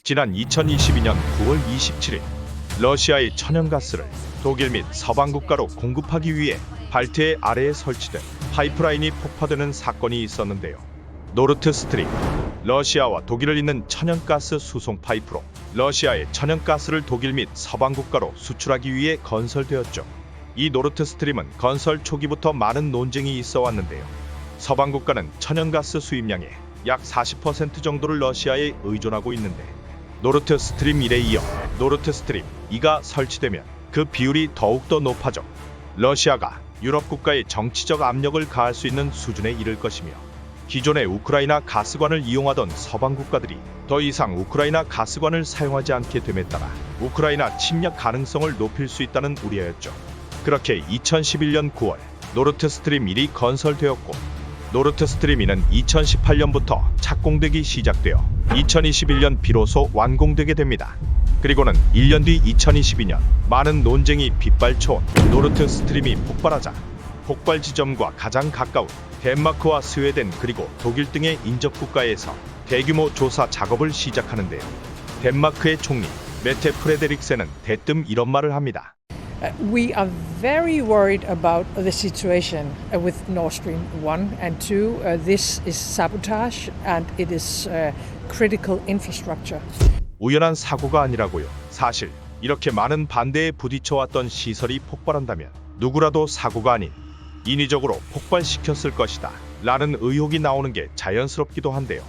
지난 2022년 9월 27일 러시아의 천연가스를 독일 및 서방 국가로 공급하기 위해 발트해 아래에 설치된 파이프라인이 폭파되는 사건이 있었는데요. 노르트 스트림, 러시아와 독일을 잇는 천연가스 수송 파이프로 러시아의 천연가스를 독일 및 서방 국가로 수출하기 위해 건설되었죠. 이 노르트 스트림은 건설 초기부터 많은 논쟁이 있어 왔는데요. 서방 국가는 천연가스 수입량의 약 40% 정도를 러시아에 의존하고 있는데 노르트 스트림 1에 이어 노르트 스트림 2가 설치되면 그 비율이 더욱더 높아져 러시아가 유럽 국가에 정치적 압력을 가할 수 있는 수준에 이를 것이며 기존의 우크라이나 가스관을 이용하던 서방 국가들이 더 이상 우크라이나 가스관을 사용하지 않게 됨에 따라 우크라이나 침략 가능성을 높일 수 있다는 우려였죠. 그렇게 2011년 9월 노르트 스트림 1이 건설되었고 노르트 스트림 2는 2018년부터 착공되기 시작되어 2021년 비로소 완공되게 됩니다. 그리고는 1년 뒤 2022년 많은 논쟁이 빗발쳐온 노르트 스트림이 폭발하자 폭발 지점과 가장 가까운 덴마크와 스웨덴 그리고 독일 등의 인접 국가에서 대규모 조사 작업을 시작하는데요. 덴마크의 총리 메테 프레데릭센은 대뜸 이런 말을 합니다. We are very worried about the situation with Nord Stream 1 and 2. This is sabotage and it is critical infrastructure. 우연한 사고가 아니라고요. 사실 이렇게 많은 반대에 부딪혀왔던 시설이 폭발한다면 누구라도 사고가 아닌 인위적으로 폭발시켰을 것이다 라는 의혹이 나오는 게 자연스럽기도 한데요.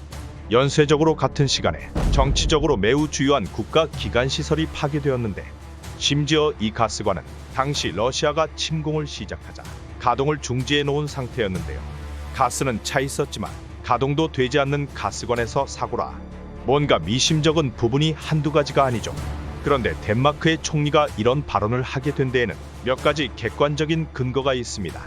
연쇄적으로 같은 시간에 정치적으로 매우 주요한 국가 기관 시설이 파괴되었는데 심지어 이 가스관은 당시 러시아가 침공을 시작하자 가동을 중지해 놓은 상태였는데요. 가스는 차 있었지만 가동도 되지 않는 가스관에서 사고라. 뭔가 미심쩍은 부분이 한두 가지가 아니죠. 그런데 덴마크의 총리가 이런 발언을 하게 된 데에는 몇 가지 객관적인 근거가 있습니다.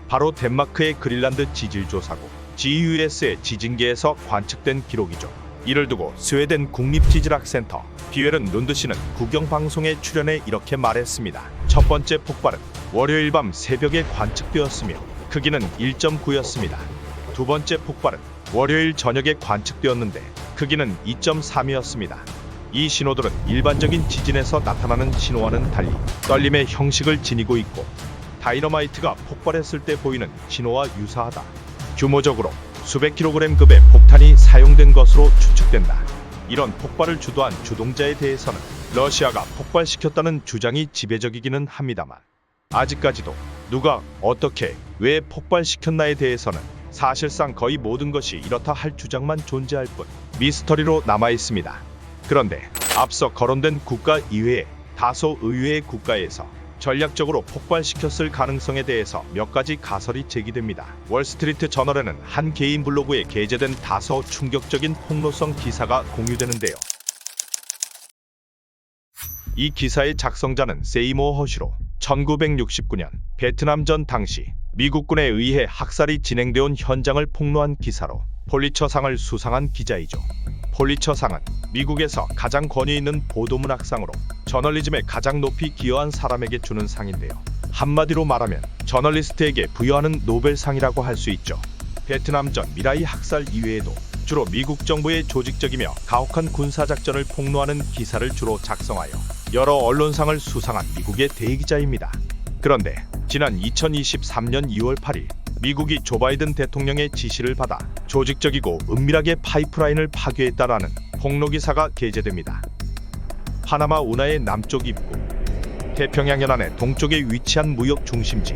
바로 덴마크의 그린란드 지질조사국 GUS의 지진계에서 관측된 기록이죠. 이를 두고 스웨덴 국립지질학센터 비웰은 룬드시는 국영방송에 출연해 이렇게 말했습니다. 첫 번째 폭발은 월요일 밤 새벽에 관측되었으며 크기는 1.9였습니다. 두 번째 폭발은 월요일 저녁에 관측되었는데 크기는 2.3이었습니다. 이 신호들은 일반적인 지진에서 나타나는 신호와는 달리 떨림의 형식을 지니고 있고 다이너마이트가 폭발했을 때 보이는 신호와 유사하다. 규모적으로 수백 킬로그램급의 폭탄이 사용된 것으로 추측된다. 이런 폭발을 주도한 주동자에 대해서는 러시아가 폭발시켰다는 주장이 지배적이기는 합니다만 아직까지도 누가 어떻게 왜 폭발시켰나에 대해서는 사실상 거의 모든 것이 이렇다 할 주장만 존재할 뿐 미스터리로 남아있습니다. 그런데 앞서 거론된 국가 이외에 다소 의외의 국가에서 전략적으로 폭발시켰을 가능성에 대해서 몇 가지 가설이 제기됩니다. 월스트리트 저널에는 한 개인 블로그에 게재된 다소 충격적인 폭로성 기사가 공유되는데요. 이 기사의 작성자는 세이모 허시로 1969년 베트남전 당시 미국군에 의해 학살이 진행되온 현장을 폭로한 기사로 폴리처상을 수상한 기자이죠. 폴리처상은 미국에서 가장 권위 있는 보도문학상으로 저널리즘에 가장 높이 기여한 사람에게 주는 상인데요. 한마디로 말하면 저널리스트에게 부여하는 노벨상이라고 할 수 있죠. 베트남전 미라이 학살 이외에도 주로 미국 정부의 조직적이며 가혹한 군사작전을 폭로하는 기사를 주로 작성하여 여러 언론상을 수상한 미국의 대기자입니다. 그런데 지난 2023년 2월 8일 미국이 조 바이든 대통령의 지시를 받아 조직적이고 은밀하게 파이프라인을 파괴했다라는 폭로기사가 게재됩니다. 파나마 운하의 남쪽 입구, 태평양 연안의 동쪽에 위치한 무역 중심지,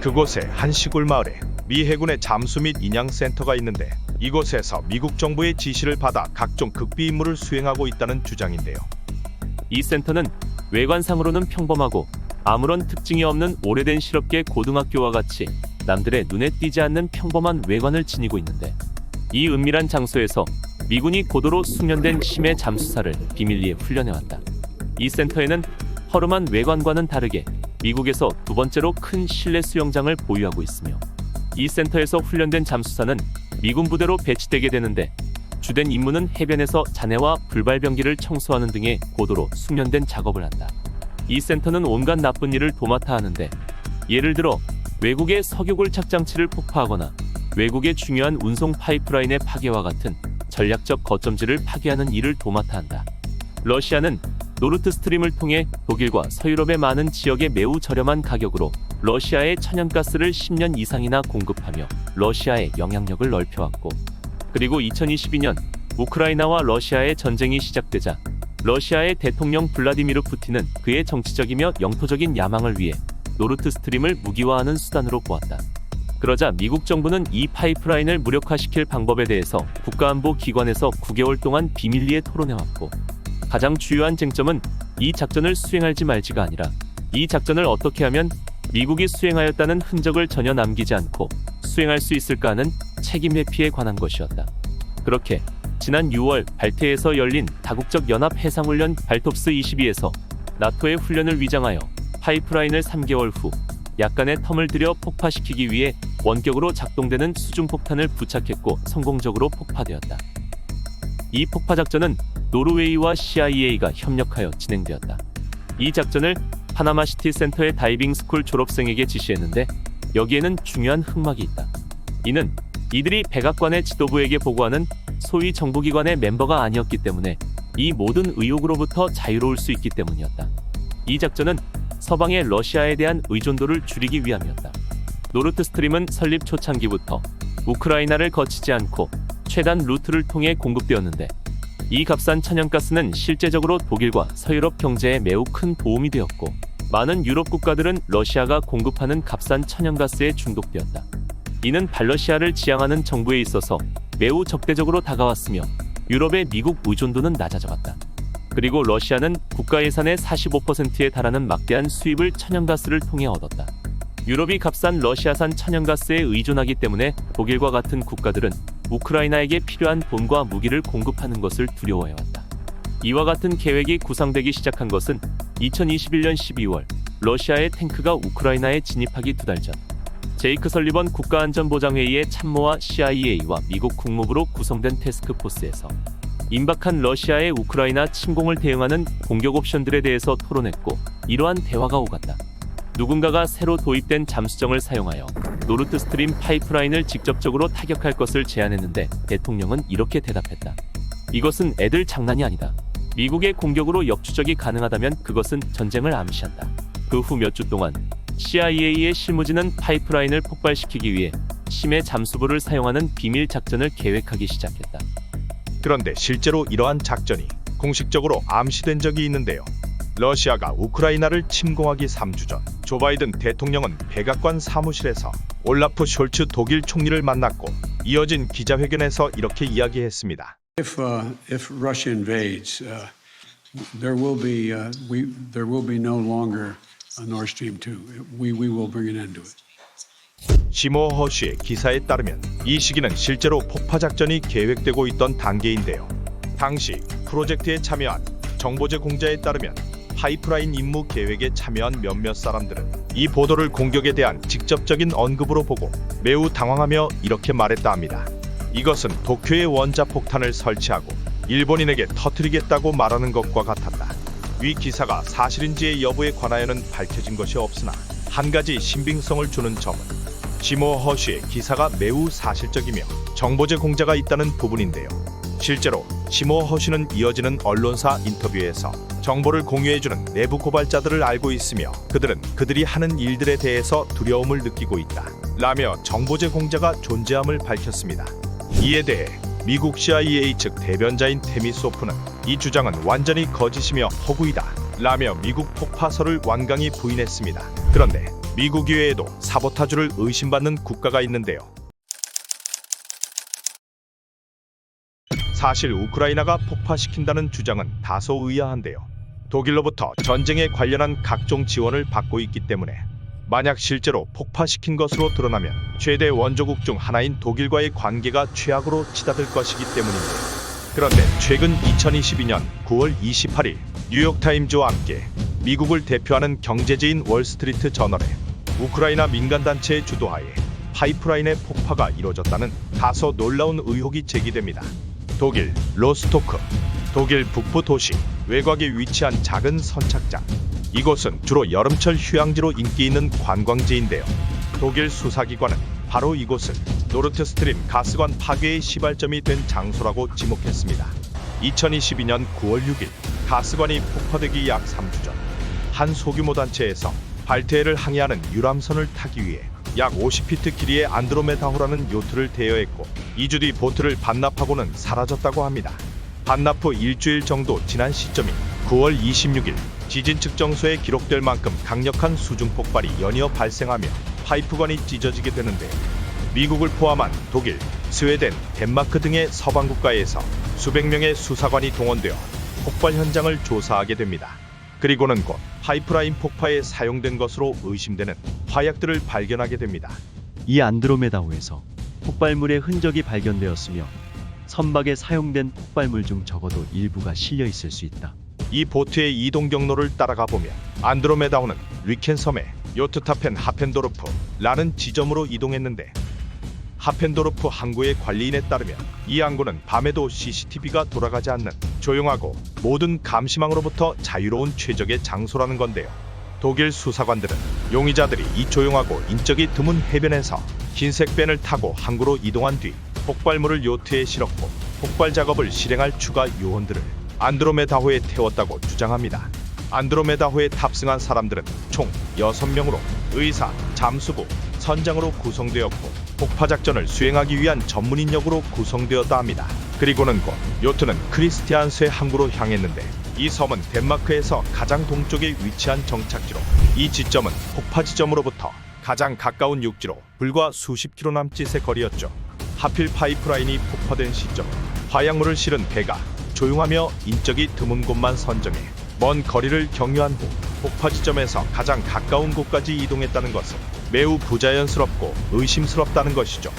그곳에 한 시골 마을에 미 해군의 잠수 및 인양센터가 있는데 이곳에서 미국 정부의 지시를 받아 각종 극비 임무를 수행하고 있다는 주장인데요. 이 센터는 외관상으로는 평범하고 아무런 특징이 없는 오래된 실업계 고등학교와 같이 남들의 눈에 띄지 않는 평범한 외관을 지니고 있는데 이 은밀한 장소에서 미군이 고도로 숙련된 심해 잠수사를 비밀리에 훈련해왔다. 이 센터에는 허름한 외관과는 다르게 미국에서 두 번째로 큰 실내 수영장을 보유하고 있으며 이 센터에서 훈련된 잠수사는 미군 부대로 배치되게 되는데 주된 임무는 해변에서 잔해와 불발병기를 청소하는 등의 고도로 숙련된 작업을 한다. 이 센터는 온갖 나쁜 일을 도맡아 하는데 예를 들어 외국의 석유골 착장치를 폭파하거나 외국의 중요한 운송 파이프라인의 파괴와 같은 전략적 거점지를 파괴하는 일을 도맡아 한다. 러시아는 노르트 스트림을 통해 독일과 서유럽의 많은 지역에 매우 저렴한 가격으로 러시아의 천연가스를 10년 이상이나 공급하며 러시아의 영향력을 넓혀왔고, 그리고 2022년 우크라이나와 러시아의 전쟁이 시작되자 러시아의 대통령 블라디미르 푸틴은 그의 정치적이며 영토적인 야망을 위해 노르트 스트림을 무기화하는 수단으로 보았다. 그러자 미국 정부는 이 파이프라인을 무력화시킬 방법에 대해서 국가안보기관에서 9개월 동안 비밀리에 토론해왔고, 가장 주요한 쟁점은 이 작전을 수행할지 말지가 아니라 이 작전을 어떻게 하면 미국이 수행하였다는 흔적을 전혀 남기지 않고 수행할 수 있을까 하는 책임 회피에 관한 것이었다. 그렇게 지난 6월 발트해에서 열린 다국적 연합 해상훈련 발톱스 22에서 나토의 훈련을 위장하여 파이프라인을 3개월 후 약간의 텀을 들여 폭파시키기 위해 원격으로 작동되는 수중폭탄을 부착했고 성공적으로 폭파되었다. 이 폭파 작전은 노르웨이와 CIA가 협력하여 진행되었다. 이 작전을 파나마시티 센터의 다이빙 스쿨 졸업생에게 지시했는데 여기에는 중요한 흑막이 있다. 이는 이들이 백악관의 지도부에게 보고하는 소위 정보기관의 멤버가 아니었기 때문에 이 모든 의혹으로부터 자유로울 수 있기 때문이었다. 이 작전은 서방의 러시아에 대한 의존도를 줄이기 위함이었다. 노르트 스트림은 설립 초창기부터 우크라이나를 거치지 않고 최단 루트를 통해 공급되었는데, 이 값싼 천연가스는 실제적으로 독일과 서유럽 경제에 매우 큰 도움이 되었고, 많은 유럽 국가들은 러시아가 공급하는 값싼 천연가스에 중독되었다. 이는 반러시아를 지향하는 정부에 있어서 매우 적대적으로 다가왔으며 유럽의 미국 의존도는 낮아져갔다. 그리고 러시아는 국가 예산의 45%에 달하는 막대한 수입을 천연가스를 통해 얻었다. 유럽이 값싼 러시아산 천연가스에 의존하기 때문에 독일과 같은 국가들은 우크라이나에게 필요한 돈과 무기를 공급하는 것을 두려워해왔다. 이와 같은 계획이 구상되기 시작한 것은 2021년 12월 러시아의 탱크가 우크라이나에 진입하기 2달 전, 제이크 설리번 국가안전보장회의의 참모와 CIA와 미국 국무부로 구성된 태스크포스에서 임박한 러시아의 우크라이나 침공을 대응하는 공격 옵션들에 대해서 토론했고, 이러한 대화가 오갔다. 누군가가 새로 도입된 잠수정을 사용하여 노르트 스트림 파이프라인을 직접적으로 타격할 것을 제안했는데 대통령은 이렇게 대답했다. 이것은 애들 장난이 아니다. 미국의 공격으로 역추적이 가능하다면 그것은 전쟁을 암시한다. 그 후 몇 주 동안 CIA의 실무진은 파이프라인을 폭발시키기 위해 심해 잠수부를 사용하는 비밀 작전을 계획하기 시작했다. 그런데 실제로 이러한 작전이 공식적으로 암시된 적이 있는데요. 러시아가 우크라이나를 침공하기 3주 전, 조 바이든 대통령은 백악관 사무실에서 올라프 숄츠 독일 총리를 만났고, 이어진 기자회견에서 이렇게 이야기했습니다. If Russia invades, there will be no longer a Nord Stream 2. We will bring an end to it. 시모 허쉬의 기사에 따르면 이 시기는 실제로 폭파 작전이 계획되고 있던 단계인데요. 당시 프로젝트에 참여한 정보제 공자에 따르면 파이프라인 임무 계획에 참여한 몇몇 사람들은 이 보도를 공격에 대한 직접적인 언급으로 보고 매우 당황하며 이렇게 말했다 합니다. 이것은 도쿄에 원자폭탄을 설치하고 일본인에게 터뜨리겠다고 말하는 것과 같았다. 위 기사가 사실인지의 여부에 관하여는 밝혀진 것이 없으나 한 가지 신빙성을 주는 점은 시모 허쉬의 기사가 매우 사실적이며 정보제 공자가 있다는 부분인데요. 실제로 시모 허쉬는 이어지는 언론사 인터뷰에서 정보를 공유해주는 내부 고발자들을 알고 있으며 그들은 그들이 하는 일들에 대해서 두려움을 느끼고 있다 라며 정보제 공자가 존재함을 밝혔습니다. 이에 대해 미국 CIA 측 대변자인 테미 소프는 이 주장은 완전히 거짓이며 허구이다 라며 미국 폭파설을 완강히 부인했습니다. 그런데 미국 이외에도 사보타주를 의심받는 국가가 있는데요. 사실 우크라이나가 폭파시킨다는 주장은 다소 의아한데요. 독일로부터 전쟁에 관련한 각종 지원을 받고 있기 때문에 만약 실제로 폭파시킨 것으로 드러나면 최대 원조국 중 하나인 독일과의 관계가 최악으로 치닫을 것이기 때문인데요. 그런데 최근 2022년 9월 28일 뉴욕타임즈와 함께 미국을 대표하는 경제지인 월스트리트 저널에 우크라이나 민간단체의 주도하에 파이프라인의 폭파가 이뤄졌다는 다소 놀라운 의혹이 제기됩니다. 독일 로스토크, 독일 북부 도시 외곽에 위치한 작은 선착장. 이곳은 주로 여름철 휴양지로 인기 있는 관광지인데요. 독일 수사기관은 바로 이곳을 노르트 스트림 가스관 파괴의 시발점이 된 장소라고 지목했습니다. 2022년 9월 6일 가스관이 폭파되기 약 3주 전 한 소규모 단체에서 발트해를 항해하는 유람선을 타기 위해 약 50피트 길이의 안드로메다호라는 요트를 대여했고 2주 뒤 보트를 반납하고는 사라졌다고 합니다. 반납 후 일주일 정도 지난 시점인 9월 26일 지진 측정소에 기록될 만큼 강력한 수중 폭발이 연이어 발생하며 파이프관이 찢어지게 되는데 미국을 포함한 독일, 스웨덴, 덴마크 등의 서방 국가에서 수백 명의 수사관이 동원되어 폭발 현장을 조사하게 됩니다. 그리고는 곧 파이프라인 폭파에 사용된 것으로 의심되는 화약들을 발견하게 됩니다. 이 안드로메다호에서 폭발물의 흔적이 발견되었으며 선박에 사용된 폭발물 중 적어도 일부가 실려 있을 수 있다. 이 보트의 이동 경로를 따라가 보면 안드로메다호는 리켄 섬의 요트타펜 하펜도르프라는 지점으로 이동했는데 하펜도르프 항구의 관리인에 따르면 이 항구는 밤에도 CCTV가 돌아가지 않는 조용하고 모든 감시망으로부터 자유로운 최적의 장소라는 건데요. 독일 수사관들은 용의자들이 이 조용하고 인적이 드문 해변에서 흰색 밴을 타고 항구로 이동한 뒤 폭발물을 요트에 실었고 폭발 작업을 실행할 추가 요원들을 안드로메다호에 태웠다고 주장합니다. 안드로메다호에 탑승한 사람들은 총 6명으로 의사, 잠수부, 선장으로 구성되었고 폭파작전을 수행하기 위한 전문인력으로 구성되었다 합니다. 그리고는 곧 요트는 크리스티안스의 항구로 향했는데 이 섬은 덴마크에서 가장 동쪽에 위치한 정착지로 이 지점은 폭파 지점으로부터 가장 가까운 육지로 불과 수십 킬로 남짓의 거리였죠. 하필 파이프라인이 폭파된 시점 화약물을 실은 배가 조용하며 인적이 드문 곳만 선정해 먼 거리를 경유한 후 폭파 지점에서 가장 가까운 곳까지 이동했다는 것은 매우 부자연스럽고 의심스럽다는 것이죠.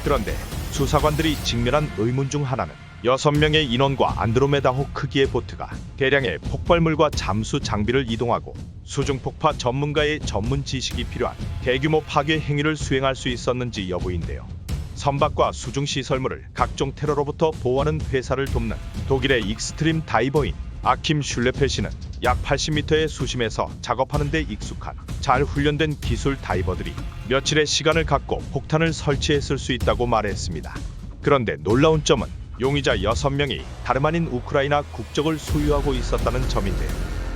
그런데 수사관들이 직면한 의문 중 하나는 6명의 인원과 안드로메다호 크기의 보트가 대량의 폭발물과 잠수 장비를 이동하고 수중폭파 전문가의 전문 지식이 필요한 대규모 파괴 행위를 수행할 수 있었는지 여부인데요. 선박과 수중시설물을 각종 테러로부터 보호하는 회사를 돕는 독일의 익스트림 다이버인 아킴 슐레펠 씨는 약 80m의 수심에서 작업하는 데 익숙한 잘 훈련된 기술 다이버들이 며칠의 시간을 갖고 폭탄을 설치했을 수 있다고 말했습니다. 그런데 놀라운 점은 용의자 6명이 다름 아닌 우크라이나 국적을 소유하고 있었다는 점인데요.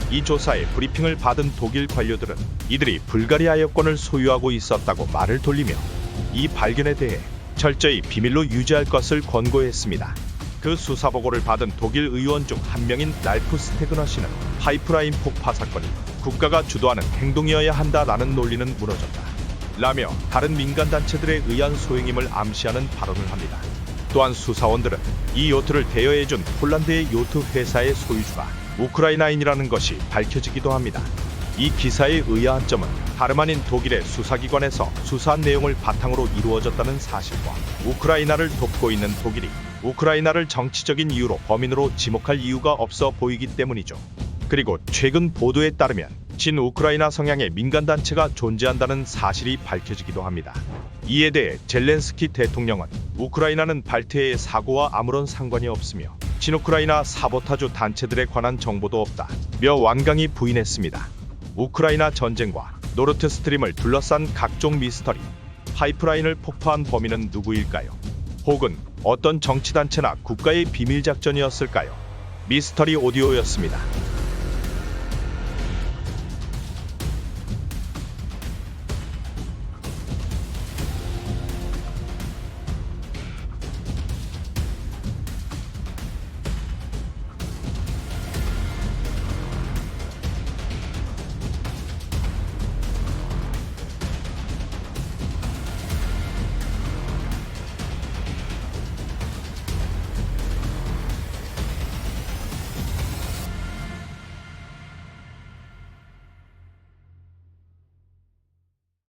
이 조사에 브리핑을 받은 독일 관료들은 이들이 불가리아 여권을 소유하고 있었다고 말을 돌리며 이 발견에 대해 철저히 비밀로 유지할 것을 권고했습니다. 그 수사보고를 받은 독일 의원 중 한 명인 랄프 스테그너 씨는 파이프라인 폭파 사건이 국가가 주도하는 행동이어야 한다라는 논리는 무너졌다 라며 다른 민간단체들에 의한 소행임을 암시하는 발언을 합니다. 또한 수사원들은 이 요트를 대여해준 폴란드의 요트 회사의 소유주가 우크라이나인이라는 것이 밝혀지기도 합니다. 이 기사의 의아한 점은 다름 아닌 독일의 수사기관에서 수사한 내용을 바탕으로 이루어졌다는 사실과 우크라이나를 돕고 있는 독일이 우크라이나를 정치적인 이유로 범인으로 지목할 이유가 없어 보이기 때문이죠. 그리고 최근 보도에 따르면 친우크라이나 성향의 민간단체가 존재한다는 사실이 밝혀지기도 합니다. 이에 대해 젤렌스키 대통령은 우크라이나는 발트해의 사고와 아무런 상관이 없으며 친우크라이나 사보타주 단체들에 관한 정보도 없다며 완강히 부인했습니다. 우크라이나 전쟁과 노르트 스트림을 둘러싼 각종 미스터리, 파이프라인을 폭파한 범인은 누구일까요? 혹은 어떤 정치단체나 국가의 비밀작전이었을까요? 미스터리 오디오였습니다.